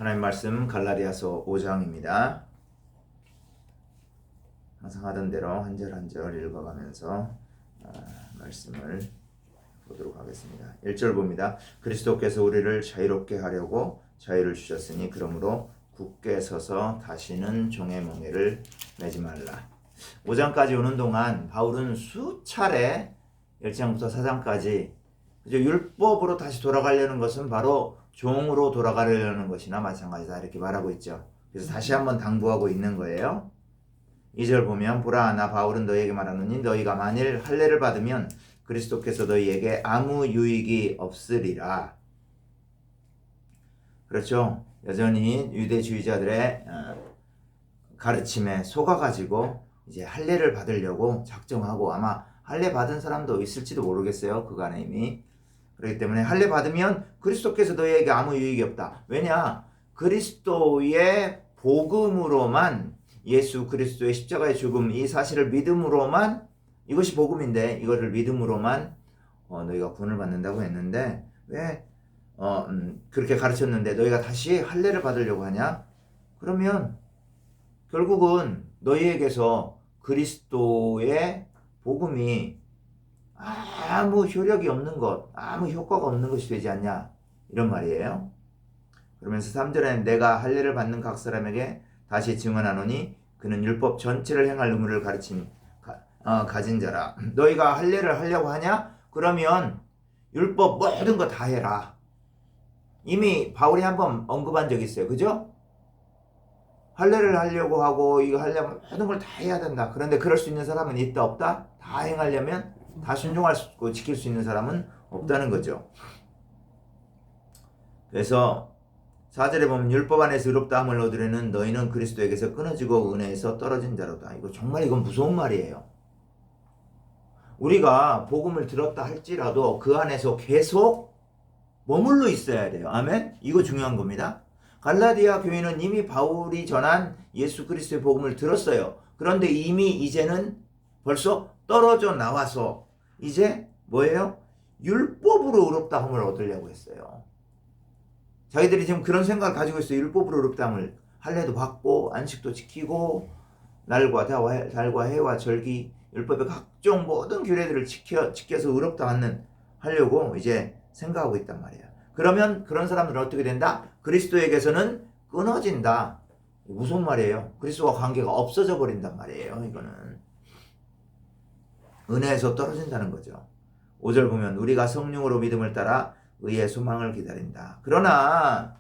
하나님 말씀 갈라디아서 5장입니다. 항상 하던 대로 한 절 한 절 읽어가면서 말씀을 보도록 하겠습니다. 1절 봅니다. 그리스도께서 우리를 자유롭게 하려고 자유를 주셨으니 그러므로 굳게 서서 다시는 종의 멍에를 매지 말라. 5장까지 오는 동안 바울은 수차례 1장부터 4장까지 율법으로 다시 돌아가려는 것은 바로 종으로 돌아가려는 것이나 마찬가지다 이렇게 말하고 있죠. 그래서 다시 한번 당부하고 있는 거예요. 2절 보면 보라 나 바울은 너희에게 말하노니 너희가 만일 할례를 받으면 그리스도께서 너희에게 아무 유익이 없으리라. 그렇죠. 여전히 유대주의자들의 가르침에 속아가지고 이제 할례를 받으려고 작정하고 아마 할례 받은 사람도 있을지도 모르겠어요. 그간에 이미. 그렇기 때문에 할례 받으면 그리스도께서 너희에게 아무 유익이 없다. 왜냐? 그리스도의 복음으로만 예수 그리스도의 십자가의 죽음 이 사실을 믿음으로만 이것이 복음인데 이거를 믿음으로만 너희가 구원을 받는다고 했는데 왜 그렇게 가르쳤는데 너희가 다시 할례를 받으려고 하냐? 그러면 결국은 너희에게서 그리스도의 복음이 아무 효력이 없는 것, 아무 효과가 없는 것이 되지 않냐 이런 말이에요. 그러면서 3절에 내가 할례를 받는 각 사람에게 다시 증언하노니 그는 율법 전체를 행할 의무를 가진 자라. 너희가 할례를 하려고 하냐? 그러면 율법 모든 거 다 해라. 이미 바울이 한번 언급한 적이 있어요. 그죠? 할례를 하려고 하고 이거 하려면 모든 걸 다 해야 된다. 그런데 그럴 수 있는 사람은 있다 없다? 다 행하려면 다 순종할 수 있고 지킬 수 있는 사람은 없다는 거죠. 그래서 4절에 보면 율법 안에서 의롭다함을 얻으려는 너희는 그리스도에게서 끊어지고 은혜에서 떨어진 자로다. 이거 정말 이건 무서운 말이에요. 우리가 복음을 들었다 할지라도 그 안에서 계속 머물러 있어야 돼요. 아멘? 이거 중요한 겁니다. 갈라디아 교회는 이미 바울이 전한 예수 그리스도의 복음을 들었어요. 그런데 이미 이제는 벌써 떨어져 나와서 이제 뭐예요? 율법으로 의롭다함을 얻으려고 했어요. 자기들이 지금 그런 생각을 가지고 있어요. 율법으로 의롭다함을 할례도 받고 안식도 지키고 날과 달과 해와 절기 율법의 각종 모든 규례들을 지켜서 의롭다 하려고 이제 생각하고 있단 말이에요. 그러면 그런 사람들은 어떻게 된다? 그리스도에게서는 끊어진다. 무슨 말이에요? 그리스도와 관계가 없어져 버린단 말이에요. 이거는 은혜에서 떨어진다는 거죠. 5절 보면 우리가 성령으로 믿음을 따라 의의 소망을 기다린다. 그러나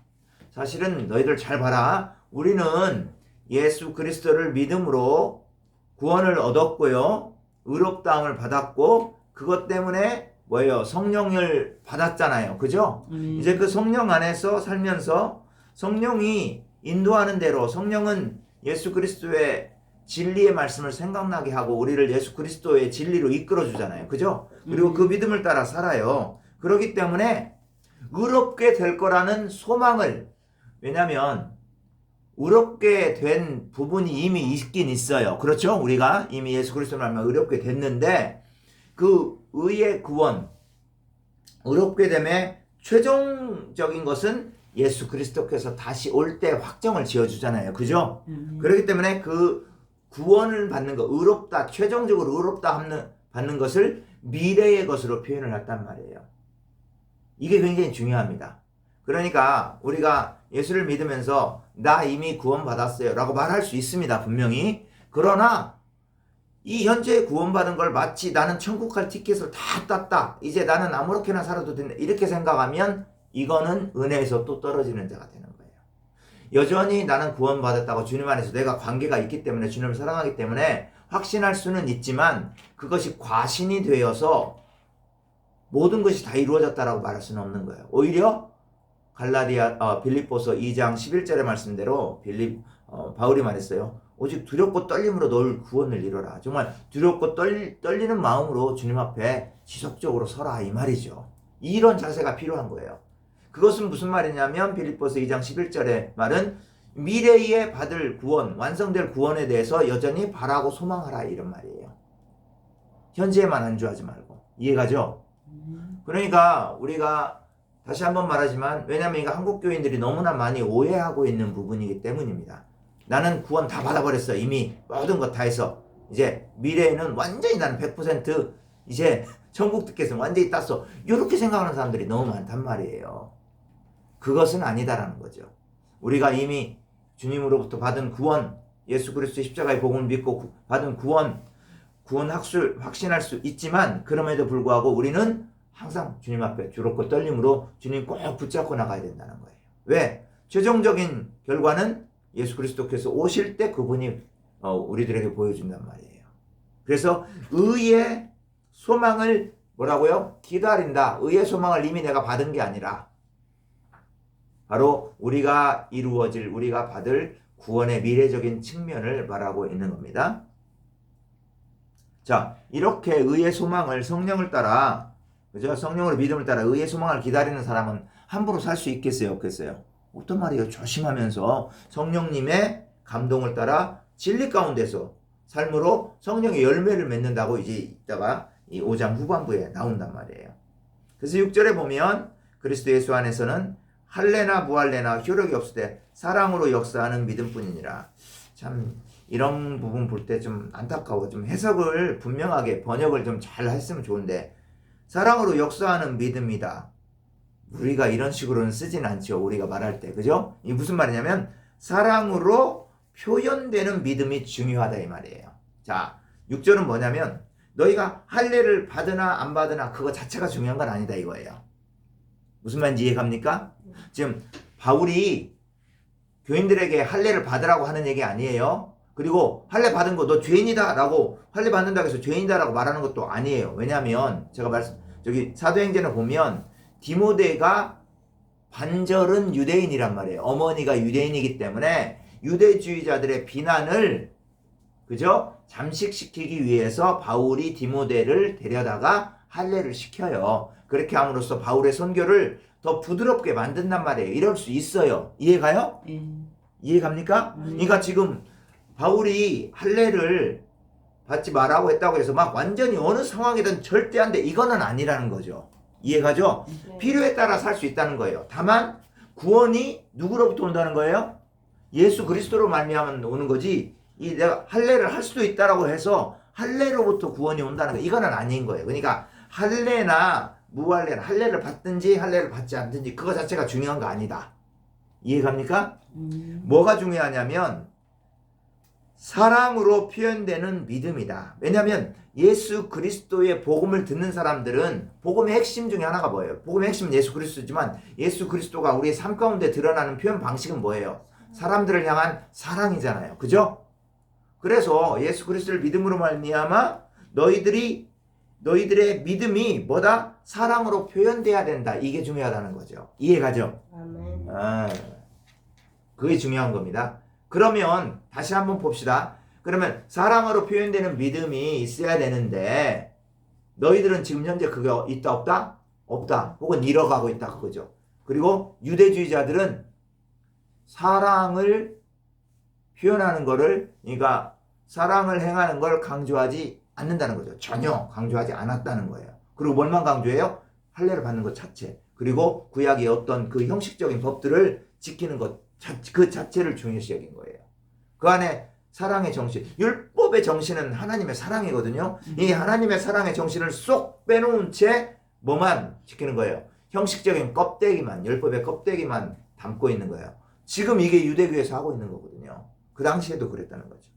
사실은 너희들 잘 봐라. 우리는 예수 그리스도를 믿음으로 구원을 얻었고요. 의롭다함을 받았고 그것 때문에 뭐예요? 성령을 받았잖아요. 그죠? 이제 그 성령 안에서 살면서 성령이 인도하는 대로 성령은 예수 그리스도의 진리의 말씀을 생각나게 하고 우리를 예수 그리스도의 진리로 이끌어 주잖아요. 그죠? 그리고 그 믿음을 따라 살아요. 그렇기 때문에 의롭게 될 거라는 소망을 왜냐하면 의롭게 된 부분이 이미 있긴 있어요. 그렇죠? 우리가 이미 예수 그리스도를 알면 의롭게 됐는데 그 의의 구원, 의롭게 됨의 최종적인 것은 예수 그리스도께서 다시 올 때 확정을 지어주잖아요. 그죠? 그렇기 때문에 그 구원을 받는 것, 의롭다, 최종적으로 의롭다 받는 것을 미래의 것으로 표현을 했단 말이에요. 이게 굉장히 중요합니다. 그러니까 우리가 예수를 믿으면서 나 이미 구원받았어요 라고 말할 수 있습니다. 분명히. 그러나 이 현재 구원받은 걸 마치 나는 천국 갈 티켓을 다 땄다. 이제 나는 아무렇게나 살아도 된다. 이렇게 생각하면 이거는 은혜에서 또 떨어지는 자가 되는 거예요. 여전히 나는 구원받았다고 주님 안에서 내가 관계가 있기 때문에 주님을 사랑하기 때문에 확신할 수는 있지만 그것이 과신이 되어서 모든 것이 다 이루어졌다라고 말할 수는 없는 거예요. 오히려 빌립보서 2장 11절의 말씀대로 바울이 말했어요. 오직 두렵고 떨림으로 널 구원을 이뤄라. 정말 두렵고 떨리는 마음으로 주님 앞에 지속적으로 서라 이 말이죠. 이런 자세가 필요한 거예요. 그것은 무슨 말이냐면 빌립보서 2장 11절의 말은 미래에 받을 구원, 완성될 구원에 대해서 여전히 바라고 소망하라 이런 말이에요. 현재에만 안주하지 말고. 이해가죠? 그러니까 우리가 다시 한번 말하지만 왜냐하면 이거 한국 교인들이 너무나 많이 오해하고 있는 부분이기 때문입니다. 나는 구원 다 받아버렸어. 이미 모든 것 다 해서 이제 미래에는 완전히 나는 100% 이제 천국 듣겠으면 완전히 땄어. 이렇게 생각하는 사람들이 너무 많단 말이에요. 그것은 아니다라는 거죠. 우리가 이미 주님으로부터 받은 구원, 예수 그리스도의 십자가의 복음을 믿고 받은 구원 확신할 수 있지만 그럼에도 불구하고 우리는 항상 주님 앞에 주롭고 떨림으로 주님 꼭 붙잡고 나가야 된다는 거예요. 왜? 최종적인 결과는 예수 그리스도께서 오실 때 그분이 우리들에게 보여준단 말이에요. 그래서 의의 소망을 뭐라고요? 기다린다. 의의 소망을 이미 내가 받은 게 아니라 바로 우리가 받을 구원의 미래적인 측면을 말하고 있는 겁니다. 자, 이렇게 의의 소망을 성령을 따라, 그죠? 성령으로 믿음을 따라 의의 소망을 기다리는 사람은 함부로 살 수 있겠어요? 없겠어요? 어떤 말이에요? 조심하면서 성령님의 감동을 따라 진리 가운데서 삶으로 성령의 열매를 맺는다고 이제 이따가 이 5장 후반부에 나온단 말이에요. 그래서 6절에 보면 그리스도 예수 안에서는 할례나 무할례나 효력이 없을 때 사랑으로 역사하는 믿음뿐이니라. 참 이런 부분 볼 때 좀 안타까워. 좀 해석을 분명하게 번역을 좀 잘 했으면 좋은데 사랑으로 역사하는 믿음이다. 우리가 이런 식으로는 쓰진 않죠. 우리가 말할 때. 그죠? 이 무슨 말이냐면 사랑으로 표현되는 믿음이 중요하다 이 말이에요. 자, 6절은 뭐냐면 너희가 할례를 받으나 안 받으나 그거 자체가 중요한 건 아니다 이거예요. 무슨 말인지 이해갑니까? 지금 바울이 교인들에게 할례를 받으라고 하는 얘기 아니에요. 그리고 할례 받은 거 너 죄인이다 라고 할례 받는다고 해서 죄인이다 라고 말하는 것도 아니에요. 왜냐하면 제가 사도행전을 보면 디모데가 반절은 유대인이란 말이에요. 어머니가 유대인이기 때문에 유대주의자들의 비난을 그죠? 잠식시키기 위해서 바울이 디모데를 데려다가 할례를 시켜요. 그렇게 함으로써 바울의 선교를 더 부드럽게 만든단 말이에요. 이럴 수 있어요. 이해가요? 이해갑니까? 그러니까 지금 바울이 할례를 받지 말라고 했다고 해서 막 완전히 어느 상황이든 절대 안 돼. 이거는 아니라는 거죠. 이해가죠? 네. 필요에 따라 살 수 있다는 거예요. 다만 구원이 누구로부터 온다는 거예요? 예수 그리스도로 말미암아 오는 거지. 내가 할례를 할 수도 있다라고 해서 할례로부터 구원이 온다는 거 이거는 아닌 거예요. 그러니까 할례나 무할례나 할례를 받든지 할례를 받지 않든지 그거 자체가 중요한 거 아니다. 이해갑니까? 뭐가 중요하냐면 사랑으로 표현되는 믿음이다. 왜냐하면 예수 그리스도의 복음을 듣는 사람들은 복음의 핵심 중에 하나가 뭐예요? 복음의 핵심은 예수 그리스도지만 예수 그리스도가 우리의 삶 가운데 드러나는 표현 방식은 뭐예요? 사람들을 향한 사랑이잖아요. 그죠? 그래서 예수 그리스도를 믿음으로 말미암아 너희들의 믿음이 뭐다? 사랑으로 표현돼야 된다. 이게 중요하다는 거죠. 이해가죠? 아멘. 그게 중요한 겁니다. 그러면 다시 한번 봅시다. 그러면 사랑으로 표현되는 믿음이 있어야 되는데 너희들은 지금 현재 그게 있다 없다? 없다. 혹은 잃어가고 있다 그거죠. 그리고 유대주의자들은 사랑을 표현하는 거를 그러니까 사랑을 행하는 걸 강조하지 않는다는 거죠. 전혀 강조하지 않았다는 거예요. 그리고 뭘만 강조해요? 할례를 받는 것 자체. 그리고 구약의 어떤 그 형식적인 법들을 지키는 것 그 자체를 중요시 여긴 거예요. 그 안에 사랑의 정신, 율법의 정신은 하나님의 사랑이거든요. 이 하나님의 사랑의 정신을 쏙 빼놓은 채 뭐만 지키는 거예요? 형식적인 껍데기만, 율법의 껍데기만 담고 있는 거예요. 지금 이게 유대교에서 하고 있는 거거든요. 그 당시에도 그랬다는 거죠.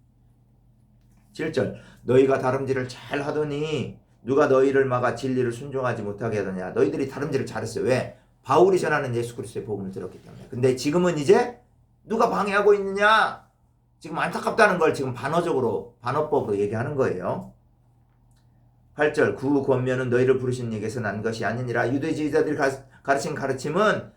7절 너희가 다름질을 잘 하더니 누가 너희를 막아 진리를 순종하지 못하게 하더냐. 너희들이 다름질을 잘했어요. 왜? 바울이 전하는 예수 그리스도의 복음을 들었기 때문에. 근데 지금은 이제 누가 방해하고 있느냐? 지금 안타깝다는 걸 지금 반어법으로 얘기하는 거예요. 8절 그 권면은 너희를 부르신 이에게서 난 것이 아니니라. 유대주의자들이 가르친 가르침은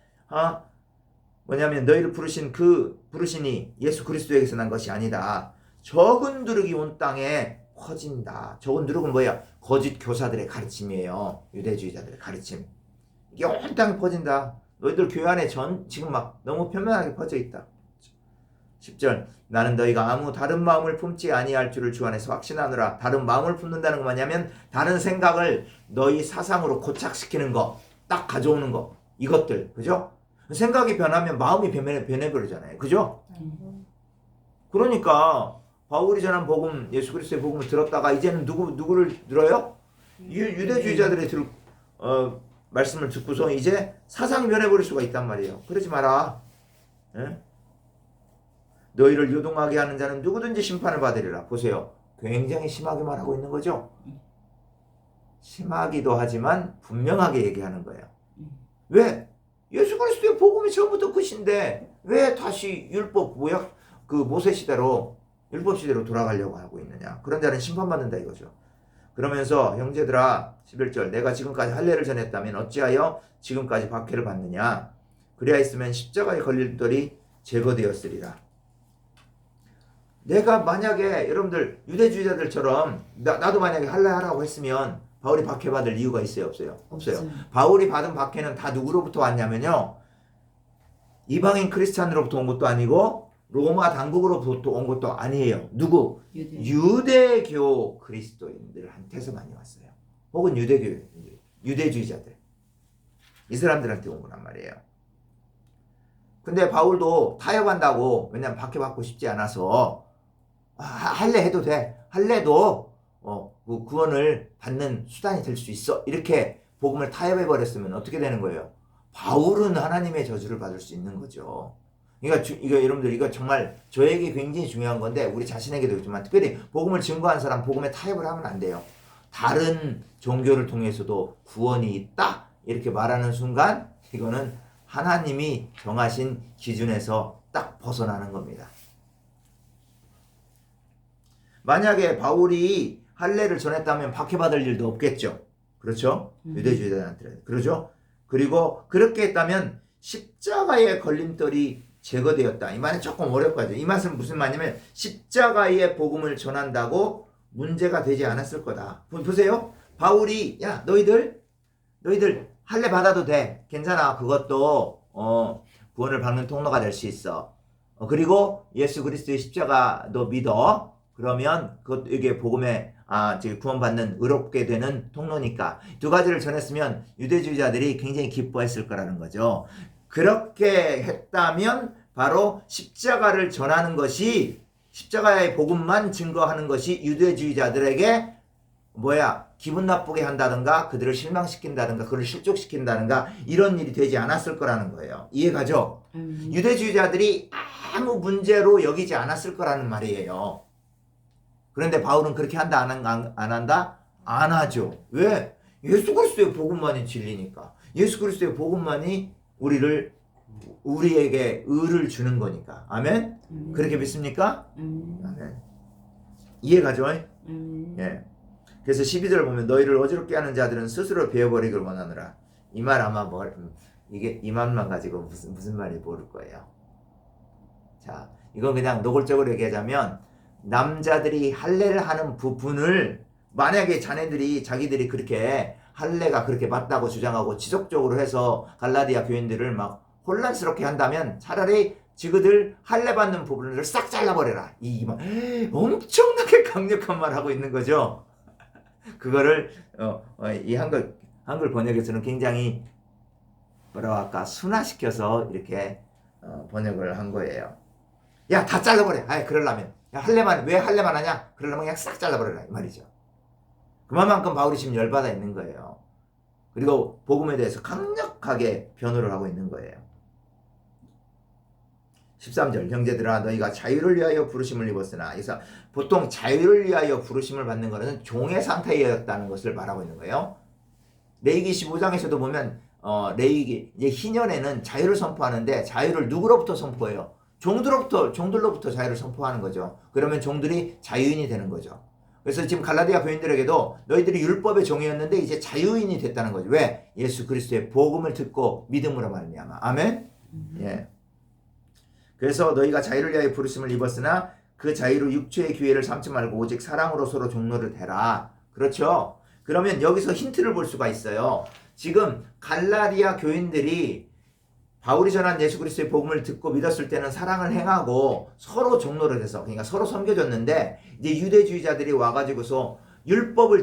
뭐냐면 너희를 부르시니 예수 그리스도에게서 난 것이 아니다. 적은 누룩이 온 땅에 퍼진다. 적은 누룩은 뭐예요? 거짓 교사들의 가르침이에요. 유대주의자들의 가르침. 이게 온 땅에 퍼진다. 너희들 교회 안에 지금 막 너무 표면하게 퍼져 있다. 10절 나는 너희가 아무 다른 마음을 품지 아니할 줄을 주 안에서 확신하노라. 다른 마음을 품는다는 건 뭐냐면 다른 생각을 너희 사상으로 고착시키는 거, 딱 가져오는 거. 이것들, 그죠? 생각이 변하면 마음이 변해버리잖아요. 그죠? 그러니까 바울이 전한 복음, 예수 그리스도의 복음을 들었다가 이제는 누구를 들어요? 유대주의자들의 말씀을 듣고서 이제 사상이 변해버릴 수가 있단 말이에요. 그러지 마라. 예? 너희를 요동하게 하는 자는 누구든지 심판을 받으리라. 보세요. 굉장히 심하게 말하고 있는 거죠. 심하기도 하지만 분명하게 얘기하는 거예요. 왜? 예수 그리스도의 복음이 처음부터 끝인데 왜 다시 율법 그 모세 시대로 율법 시대로 돌아가려고 하고 있느냐. 그런 자는 심판받는다 이거죠. 그러면서 형제들아 11절 내가 지금까지 할례를 전했다면 어찌하여 지금까지 박해를 받느냐. 그리하였으면 십자가에 걸릴 돌이 제거되었으리라. 내가 만약에 여러분들 유대주의자들처럼 나도 만약에 할례하라고 했으면 바울이 박해받을 이유가 있어요? 없어요? 없어요. 바울이 받은 박해는 다 누구로부터 왔냐면요. 이방인 크리스찬으로부터 온 것도 아니고 로마 당국으로부터 온 것도 아니에요. 누구? 유대교 그리스도인들한테서 많이 왔어요. 혹은 유대주의자들. 이 사람들한테 온 거란 말이에요. 근데 바울도 타협한다고, 왜냐면 박해받고 싶지 않아서 할례 해도 돼. 할례도 그 구원을 받는 수단이 될 수 있어. 이렇게 복음을 타협해버렸으면 어떻게 되는 거예요? 바울은 하나님의 저주를 받을 수 있는 거죠. 그러니까 이거 여러분들 이거 정말 저에게 굉장히 중요한 건데 우리 자신에게도 있지만 특별히 복음을 증거한 사람 복음에 타협을 하면 안 돼요. 다른 종교를 통해서도 구원이 있다 이렇게 말하는 순간 이거는 하나님이 정하신 기준에서 딱 벗어나는 겁니다. 만약에 바울이 할례를 전했다면 박해받을 일도 없겠죠. 그렇죠? 유대주의자들한테. 그러죠? 그리고 그렇게 했다면 십자가의 걸림돌이 제거되었다. 이 말은 조금 어렵거든요. 이 말은 무슨 말이냐면 십자가의 복음을 전한다고 문제가 되지 않았을 거다. 보세요. 바울이 야 너희들 할례 받아도 돼. 괜찮아. 그것도 구원을 받는 통로가 될 수 있어. 그리고 예수 그리스도의 십자가 너 믿어. 그러면 이게 복음에 구원받는 의롭게 되는 통로니까 두 가지를 전했으면 유대주의자들이 굉장히 기뻐했을 거라는 거죠. 그렇게 했다면 바로 십자가를 전하는 것이 십자가의 복음만 증거하는 것이 유대주의자들에게 기분 나쁘게 한다든가 그들을 실망시킨다든가 그들을 실족시킨다든가 이런 일이 되지 않았을 거라는 거예요. 이해가죠? 유대주의자들이 아무 문제로 여기지 않았을 거라는 말이에요. 그런데 바울은 그렇게 한다 안 한다? 안 하죠. 왜? 예수 그리스도의 복음만이 진리니까. 예수 그리스도의 복음만이 우리에게 의를 주는 거니까. 아멘? 그렇게 믿습니까? 아멘. 이해가죠? 예. 그래서 12절 보면 너희를 어지럽게 하는 자들은 스스로 베어버리길 원하느라. 이 말 아마 이게 이 말만 가지고 무슨 말이 모를 거예요. 자, 이건 그냥 노골적으로 얘기하자면 남자들이 할례를 하는 부분을 만약에 자기들이 그렇게 할례가 그렇게 맞다고 주장하고 지속적으로 해서 갈라디아 교인들을 막 혼란스럽게 한다면 차라리 지그들 할례 받는 부분을 싹 잘라버려라. 이 말 엄청나게 강력한 말 하고 있는 거죠. 그거를 이 한글 번역에서는 굉장히 순화시켜서 이렇게 번역을 한 거예요. 야, 다 잘라버려. 그러려면 야, 왜 할례만 하냐? 그러려면 그냥 싹 잘라버려라 이 말이죠. 그만큼 바울이 지금 열받아 있는 거예요. 그리고 복음에 대해서 강력하게 변호를 하고 있는 거예요. 13절 형제들아 너희가 자유를 위하여 부르심을 입었으나 그래서 보통 자유를 위하여 부르심을 받는 것은 종의 상태였다는 것을 말하고 있는 거예요. 레위기 15장에서도 보면 레위기 희년에는 자유를 선포하는데 자유를 누구로부터 선포해요? 종들로부터 자유를 선포하는 거죠. 그러면 종들이 자유인이 되는 거죠. 그래서 지금 갈라디아 교인들에게도 너희들이 율법의 종이었는데 이제 자유인이 됐다는 거죠. 왜? 예수 그리스도의 복음을 듣고 믿음으로 말미암아. 아멘. 예. 그래서 너희가 자유를 위하여 부르심을 입었으나 그 자유로 육체의 기회를 삼지 말고 오직 사랑으로 서로 종로를 대라. 그렇죠? 그러면 여기서 힌트를 볼 수가 있어요. 지금 갈라디아 교인들이 바울이 전한 예수 그리스도의 복음을 듣고 믿었을 때는 사랑을 행하고 서로 종로를 해서 그러니까 서로 섬겨줬는데 이제 유대주의자들이 와가지고서 율법을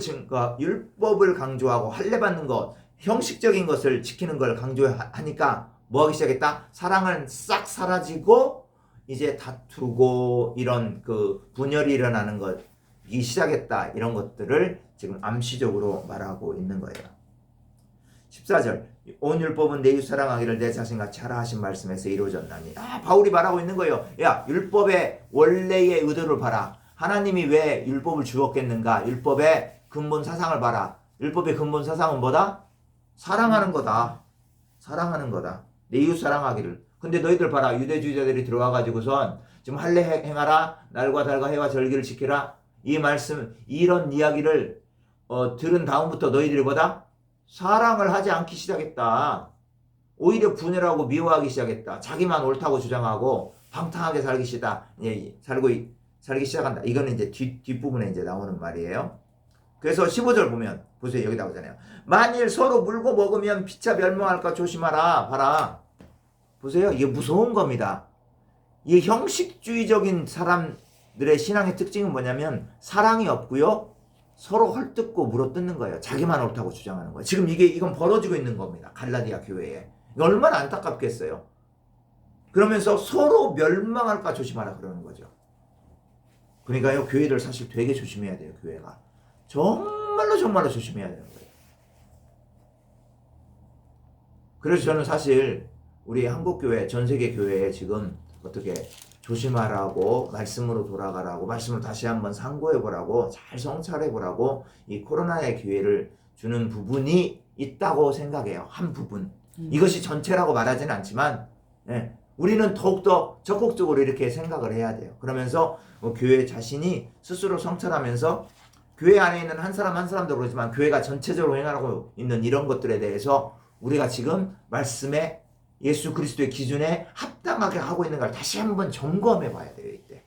강조하고 할례 받는 것 형식적인 것을 지키는 걸 강조하니까 뭐 하기 시작했다? 사랑은 싹 사라지고 이제 다투고 이런 그 분열이 일어나는 것이 시작했다. 이런 것들을 지금 암시적으로 말하고 있는 거예요. 14절 온 율법은 내 이웃 사랑하기를 내 자신같이 하라 하신 말씀에서 이루어졌나니. 바울이 말하고 있는 거예요. 야, 율법의 원래의 의도를 봐라. 하나님이 왜 율법을 주었겠는가? 율법의 근본 사상을 봐라. 율법의 근본 사상은 뭐다? 사랑하는 거다. 사랑하는 거다. 내 이웃 사랑하기를. 근데 너희들 봐라. 유대주의자들이 들어와가지고선 지금 할례 행하라. 날과 달과 해와 절기를 지키라. 이 말씀, 이런 이야기를 들은 다음부터 너희들이 뭐다? 사랑을 하지 않기 시작했다. 오히려 분열하고 미워하기 시작했다. 자기만 옳다고 주장하고 방탕하게 살기 시작한다. 이거는 이제 뒷부분에 이제 나오는 말이에요. 그래서 15절 보면 보세요. 여기 나오잖아요. 만일 서로 물고 먹으면 피차 멸망할까 조심하라. 봐라. 보세요. 이게 무서운 겁니다. 이 형식주의적인 사람들의 신앙의 특징은 뭐냐면 사랑이 없고요. 서로 헐뜯고 물어뜯는 거예요. 자기만 옳다고 주장하는 거예요. 지금 이건 벌어지고 있는 겁니다. 갈라디아 교회에. 이거 얼마나 안타깝겠어요. 그러면서 서로 멸망할까 조심하라 그러는 거죠. 그러니까요. 교회를 사실 되게 조심해야 돼요. 교회가. 정말로 조심해야 되는 거예요. 그래서 저는 사실 우리 한국교회, 전세계 교회에 지금 어떻게 조심하라고, 말씀으로 돌아가라고, 말씀을 다시 한번 상고해보라고, 잘 성찰해보라고 이 코로나의 기회를 주는 부분이 있다고 생각해요. 한 부분. 이것이 전체라고 말하지는 않지만 우리는 더욱더 적극적으로 이렇게 생각을 해야 돼요. 그러면서 교회 자신이 스스로 성찰하면서 교회 안에 있는 한 사람 한 사람도 그렇지만 교회가 전체적으로 행하고 있는 이런 것들에 대해서 우리가 지금 말씀에 예수 그리스도의 기준에 합당하게 하고 있는 걸 다시 한번 점검해 봐야 돼요. 이때.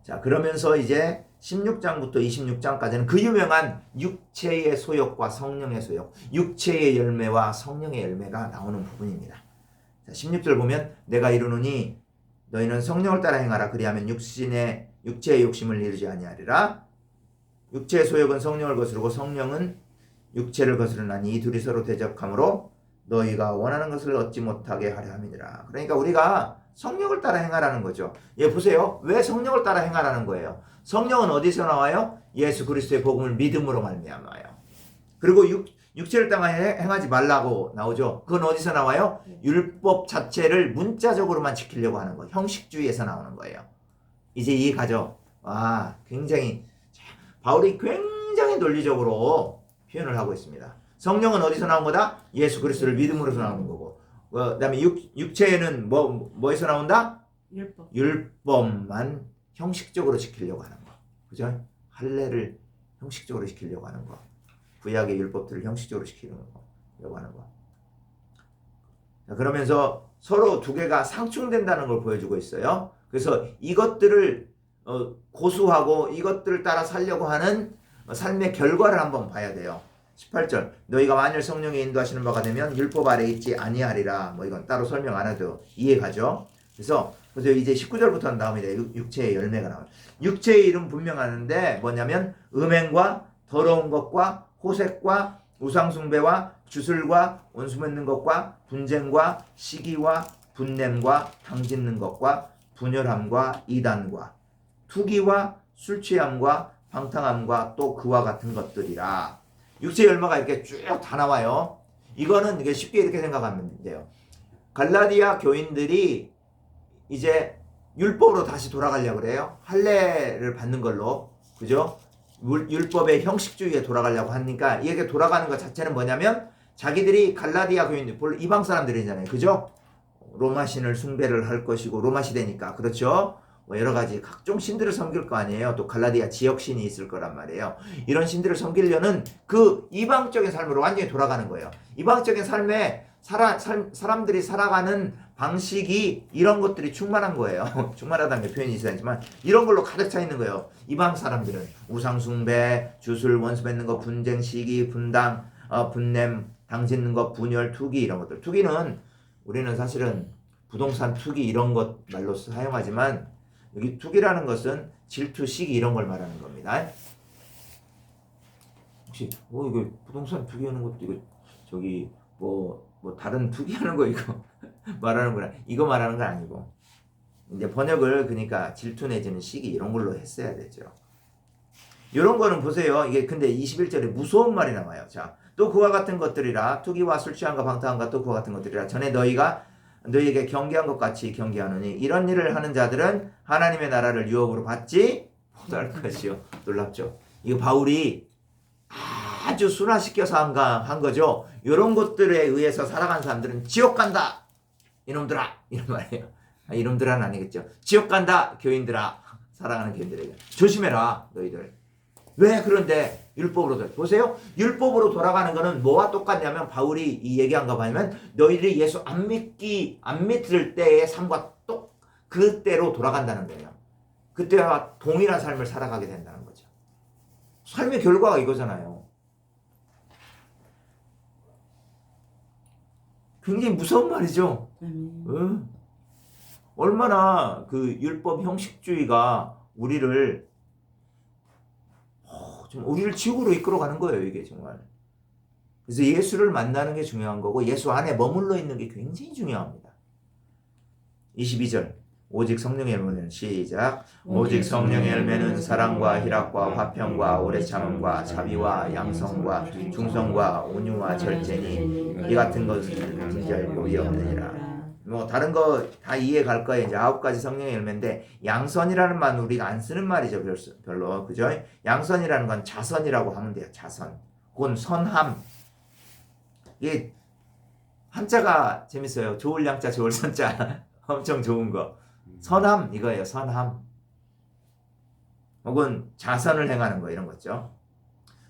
자, 그러면서 이제 16장부터 26장까지는 그 유명한 육체의 소욕과 성령의 소욕, 육체의 열매와 성령의 열매가 나오는 부분입니다. 자, 16절 보면 내가 이르노니 너희는 성령을 따라 행하라. 그리하면 육체의 욕심을 이루지 아니하리라. 육체의 소욕은 성령을 거스르고 성령은 육체를 거스르나니 이 둘이 서로 대적하므로 너희가 원하는 것을 얻지 못하게 하려 함이니라. 그러니까 우리가 성령을 따라 행하라는 거죠. 보세요. 왜 성령을 따라 행하라는 거예요? 성령은 어디서 나와요? 예수 그리스도의 복음을 믿음으로 말미암아요. 그리고 육체를 따라 행하지 말라고 나오죠. 그건 어디서 나와요? 율법 자체를 문자적으로만 지키려고 하는 거. 형식주의에서 나오는 거예요. 이제 이해가죠? 굉장히 바울이 굉장히 논리적으로 표현을 하고 있습니다. 성령은 어디서 나온 거다? 예수 그리스도를 믿음으로서 나오는 거고. 그다음에 육체에는 뭐에서 나온다? 율법만 형식적으로 지키려고 하는 거. 그죠? 할례를 형식적으로 지키려고 하는 거. 구약의 율법들을 형식적으로 지키려고 하는 거. 자, 그러면서 서로 두 개가 상충된다는 걸 보여주고 있어요. 그래서 이것들을 고수하고 이것들을 따라 살려고 하는 삶의 결과를 한번 봐야 돼요. 18절 너희가 만일 성령의 인도하시는 바가 되면 율법 아래 있지 아니하리라. 이건 따로 설명 안 해도 이해가죠. 그래서 이제 19절부터는 나옵니다. 육체의 열매가 나와요. 육체의 이름 분명하는데 뭐냐면 음행과 더러운 것과 호색과 우상숭배와 주술과 원수 맺는 것과 분쟁과 시기와 분냄과 당짓는 것과 분열함과 이단과 투기와 술취함과 방탕함과 또 그와 같은 것들이라. 육체의 열매가 이렇게 쭉 다 나와요. 이거는 쉽게 이렇게 생각하면 돼요. 갈라디아 교인들이 이제 율법으로 다시 돌아가려고 그래요. 할례를 받는 걸로. 그죠? 율법의 형식주의에 돌아가려고 하니까 이게 돌아가는 것 자체는 뭐냐면 자기들이 갈라디아 교인들, 본래 이방 사람들이잖아요. 그죠? 로마 신을 숭배를 할 것이고 로마 시대니까. 그렇죠? 여러 가지 각종 신들을 섬길 거 아니에요. 또 갈라디아 지역 신이 있을 거란 말이에요. 이런 신들을 섬기려는 그 이방적인 삶으로 완전히 돌아가는 거예요. 이방적인 삶에 사람들이 살아가는 방식이 이런 것들이 충만한 거예요. 충만하다는 게 표현이 있어야지만 이런 걸로 가득 차 있는 거예요. 이방 사람들은 우상숭배, 주술, 원수 맺는 거, 분쟁, 시기, 분당, 분냄, 당짓는 거, 분열, 투기 이런 것들. 투기는 우리는 사실은 부동산 투기 이런 것 말로 사용하지만 여기 투기라는 것은 질투, 시기 이런 걸 말하는 겁니다. 혹시 이거 부동산 투기하는 것도 이거 저기 뭐 다른 투기하는 거 이거 말하는구나. 이거 말하는 건 아니고 이제 번역을 그러니까 질투 내지는 시기 이런 걸로 했어야 되죠. 이런 거는 보세요. 이게 근데 21절에 무서운 말이 나와요. 자, 또 그와 같은 것들이라 투기와 술 취함과 방탕함과 또 그와 같은 것들이라 전에 너희에게 경계한 것 같이 경계하노니 이런 일을 하는 자들은 하나님의 나라를 유업으로 받지 못할 것이요. 놀랍죠. 이거 바울이 아주 순화시켜서 한 거죠. 이런 것들에 의해서 살아간 사람들은 지옥 간다. 이놈들아. 이런 말이에요. 이놈들아는 아니겠죠. 지옥 간다. 교인들아. 사랑하는 교인들에게. 조심해라. 너희들. 왜 그런데 율법으로 보세요. 율법으로 돌아가는 거는 뭐와 똑같냐면 바울이 이 얘기한 거 보면 너희들이 예수 안 믿을 때의 삶과 그때로 돌아간다는 거예요. 그때와 동일한 삶을 살아가게 된다는 거죠. 삶의 결과가 이거잖아요. 굉장히 무서운 말이죠. 얼마나 그 율법 형식주의가 우리를 지옥으로 이끌어가는 거예요, 이게 정말. 그래서 예수를 만나는 게 중요한 거고 예수 안에 머물러 있는 게 굉장히 중요합니다. 22절 오직 성령의 열매는 시작. 오직 성령의 열매는 사랑과 희락과 화평과 오래 참음과 자비와 양성과 중성과 온유와 절제니 이 같은 것은 진지할 법이 없느니라. 뭐 다른 거 다 이해 갈 거예요. 이제 9가지 성령의 열매인데 양선이라는 말은 우리가 안 쓰는 말이죠. 별로. 그죠? 양선이라는 건 자선이라고 하면 돼요. 자선. 그건 선함. 이게 한자가 재밌어요. 좋을 양자 좋을 선자. 엄청 좋은 거. 선함 이거예요. 선함. 혹은 자선을 행하는 거 이런 거죠.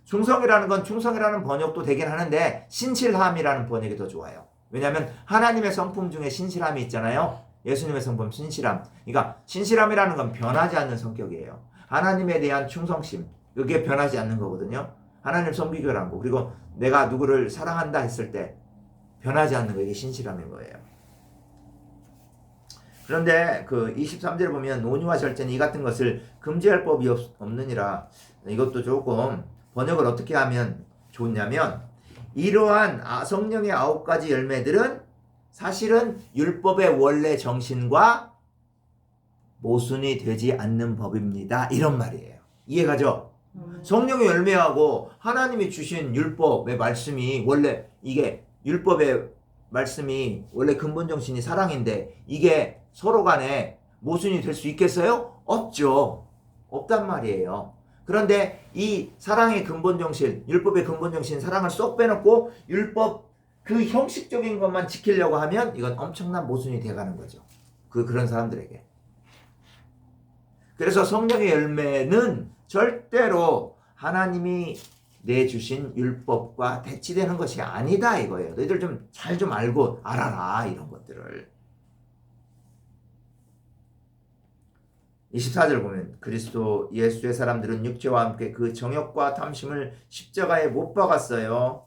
충성이라는 건 충성이라는 번역도 되긴 하는데 신실함이라는 번역이 더 좋아요. 왜냐하면 하나님의 성품 중에 신실함이 있잖아요. 예수님의 성품 신실함. 그러니까 신실함이라는 건 변하지 않는 성격이에요. 하나님에 대한 충성심. 그게 변하지 않는 거거든요. 하나님 섬기기라는 거. 그리고 내가 누구를 사랑한다 했을 때 변하지 않는 거. 이게 신실함인 거예요. 그런데 그 23절에 보면 온유와 절제는 이 같은 것을 금지할 법이 없느니라. 이것도 조금 번역을 어떻게 하면 좋냐면 이러한 성령의 9가지 열매들은 사실은 율법의 원래 정신과 모순이 되지 않는 법입니다. 이런 말이에요. 이해가죠? 성령의 열매하고 하나님이 주신 율법의 말씀이 원래 이게 율법의 말씀이 원래 근본 정신이 사랑인데 이게 서로 간에 모순이 될 수 있겠어요? 없죠. 없단 말이에요. 그런데 이 사랑의 근본 정신, 율법의 근본 정신, 사랑을 쏙 빼놓고 율법 그 형식적인 것만 지키려고 하면 이건 엄청난 모순이 돼가는 거죠. 그런 사람들에게. 그래서 성령의 열매는 절대로 하나님이 내주신 율법과 대치되는 것이 아니다 이거예요. 너희들 잘 좀 알고 알아라 이런 것들을. 24절 보면 그리스도 예수의 사람들은 육체와 함께 그 정욕과 탐심을 십자가에 못 박았어요.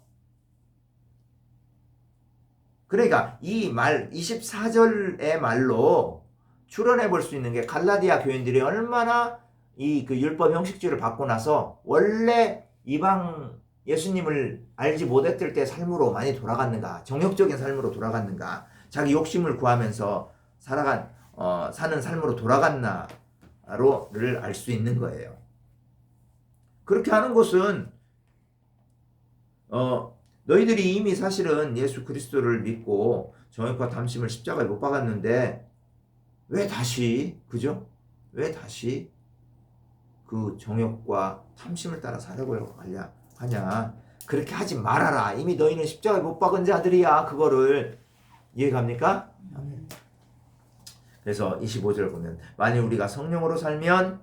그러니까 이 말 24절의 말로 추론해 볼 수 있는 게 갈라디아 교인들이 얼마나 이 그 율법 형식주의를 받고 나서 원래 이방 예수님을 알지 못했을 때 삶으로 많이 돌아갔는가, 정욕적인 삶으로 돌아갔는가, 자기 욕심을 구하면서 사는 삶으로 돌아갔나 를 알 수 있는 거예요. 그렇게 하는 것은 너희들이 이미 사실은 예수 그리스도를 믿고 정욕과 탐심을 십자가에 못 박았는데 왜 다시 그죠? 왜 다시 그 정욕과 탐심을 따라 살아보려고 하냐? 그렇게 하지 말아라. 이미 너희는 십자가에 못 박은 자들이야. 그거를 이해갑니까? 그래서 25절 보면 만일 우리가 성령으로 살면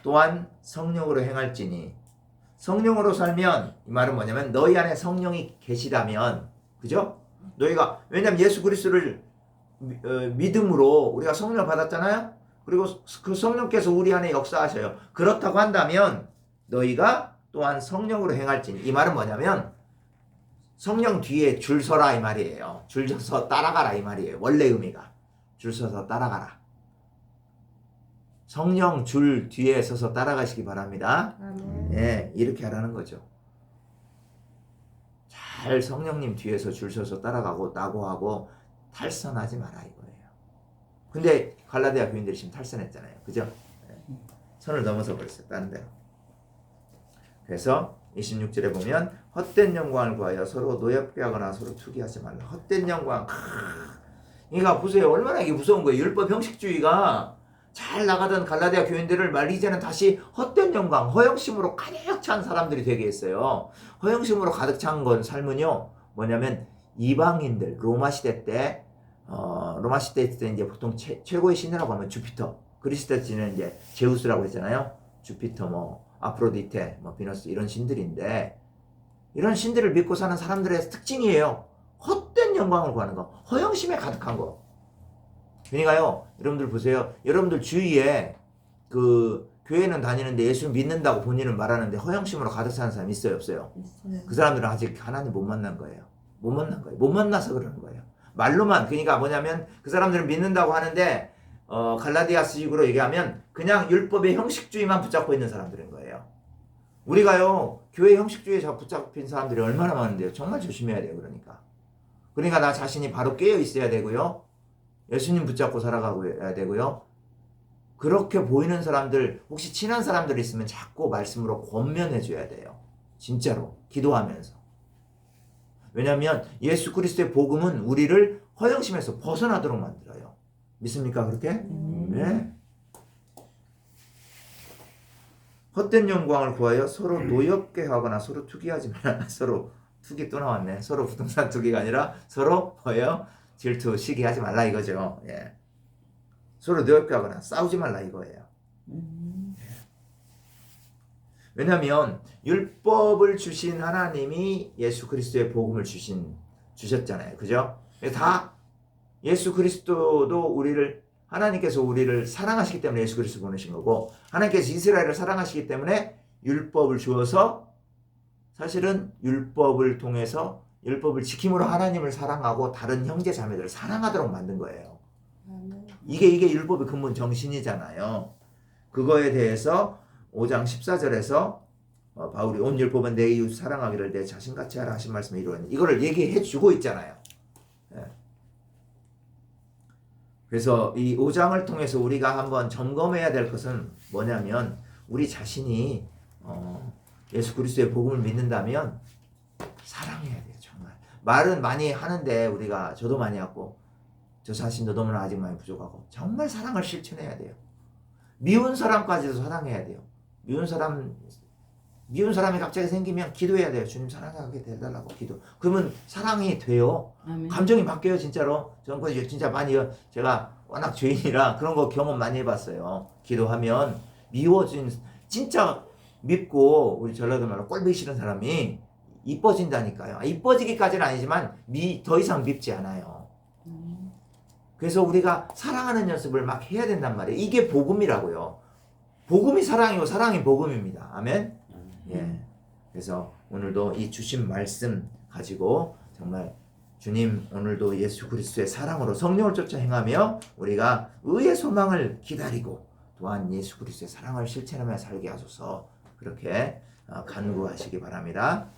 또한 성령으로 행할지니 성령으로 살면 이 말은 뭐냐면 너희 안에 성령이 계시다면 그죠? 너희가 왜냐면 예수 그리스도를 믿음으로 우리가 성령을 받았잖아요. 그리고 그 성령께서 우리 안에 역사하셔요. 그렇다고 한다면 너희가 또한 성령으로 행할지니 이 말은 뭐냐면 성령 뒤에 줄 서라 이 말이에요. 줄 서서 따라가라 이 말이에요. 원래 의미가 줄 서서 따라가라. 성령 줄 뒤에 서서 따라가시기 바랍니다. 아멘. 예, 이렇게 하라는 거죠. 잘 성령님 뒤에서 줄 서서 따라가고 나고하고 탈선하지 마라 이거예요. 근데 갈라디아 교인들이 지금 탈선했잖아요. 그죠? 예. 선을 넘어서 버렸어요. 다른 데로. 그래서 26절에 보면 헛된 영광을 구하여 서로 노엽게 하거나 서로 투기하지 말라. 헛된 영광. 그러니까 보세요. 얼마나 이게 무서운 거예요. 율법 형식주의가 잘 나가던 갈라디아 교인들을 말 이제는 다시 헛된 영광, 허영심으로 가득 찬 사람들이 되게 했어요. 허영심으로 가득 찬 건 삶은요. 뭐냐면 이방인들 로마 시대 때 이제 보통 최고의 신이라고 하면 주피터, 그리스 때는 이제 제우스라고 했잖아요. 주피터, 뭐 아프로디테, 뭐 비너스 이런 신들인데 이런 신들을 믿고 사는 사람들의 특징이에요. 헛된 영광을 구하는 거, 허영심에 가득한 거. 그러니까요, 여러분들 보세요. 여러분들 주위에 그 교회는 다니는데 예수 믿는다고 본인은 말하는데 허영심으로 가득 차는 사람 있어요, 없어요? 있어요. 그 사람들은 아직 하나님 못 만난 거예요. 못 만난 거예요. 못 만나서 그러는 거예요. 말로만. 그러니까 뭐냐면 그 사람들은 믿는다고 하는데 갈라디아식으로 얘기하면 그냥 율법의 형식주의만 붙잡고 있는 사람들인 거예요. 우리가요, 교회 형식주의에 붙잡힌 사람들이 얼마나 많은데요. 정말 조심해야 돼요. 그러니까 나 자신이 바로 깨어 있어야 되고요. 예수님 붙잡고 살아가야 되고요. 그렇게 보이는 사람들, 혹시 친한 사람들 있으면 자꾸 말씀으로 권면해 줘야 돼요. 진짜로. 기도하면서. 왜냐하면 예수 그리스도의 복음은 우리를 허영심에서 벗어나도록 만들어요. 믿습니까? 그렇게? 네. 헛된 영광을 구하여 서로 노엽게 하거나 서로 투기하지 말라. 서로 투기 또 나왔네. 서로 부동산 투기가 아니라 서로 뭐예요? 질투, 시기하지 말라 이거죠. 예. 서로 노엽게 하거나 싸우지 말라 이거예요. 왜냐하면 율법을 주신 하나님이 예수 그리스도의 복음을 주셨잖아요. 그죠? 다 예수 그리스도도 하나님께서 우리를 사랑하시기 때문에 예수 그리스도 보내신 거고, 하나님께서 이스라엘을 사랑하시기 때문에 율법을 주어서 사실은 율법을 통해서 율법을 지킴으로 하나님을 사랑하고 다른 형제 자매들을 사랑하도록 만든 거예요. 이게 율법의 근본 정신이잖아요. 그거에 대해서 5장 14절에서 바울이 온 율법은 내 이웃 사랑하기를 내 자신같이 하라 하신 말씀을 이루었니. 이거를 얘기해 주고 있잖아요. 예. 그래서 이 5장을 통해서 우리가 한번 점검해야 될 것은 뭐냐면 우리 자신이 예수 그리스도의 복음을 믿는다면 사랑해야 돼요. 정말. 말은 많이 하는데 우리가 저도 많이 하고 저 자신도 너무나 아직 많이 부족하고 정말 사랑을 실천해야 돼요. 미운 사람까지도 사랑해야 돼요. 미운 사람이 갑자기 생기면 기도해야 돼요. 주님 사랑하게 해달라고 기도. 그러면 사랑이 돼요. 아멘. 감정이 바뀌어요. 진짜로. 저는 그거 진짜 많이 제가 워낙 죄인이라 그런 거 경험 많이 해봤어요. 기도하면 미워진 진짜 밉고 우리 전라도 말로 꼴보기 싫은 사람이 이뻐진다니까요. 이뻐지기까지는 아니지만 더 이상 밉지 않아요. 그래서 우리가 사랑하는 연습을 막 해야 된단 말이에요. 이게 복음이라고요. 복음이 사랑이고 사랑이 복음입니다. 아멘. 예. 그래서 오늘도 이 주신 말씀 가지고 정말 주님 오늘도 예수 그리스도의 사랑으로 성령을 쫓아 행하며 우리가 의의 소망을 기다리고 또한 예수 그리스도의 사랑을 실천하며 살게 하소서. 그렇게 간구하시기 바랍니다.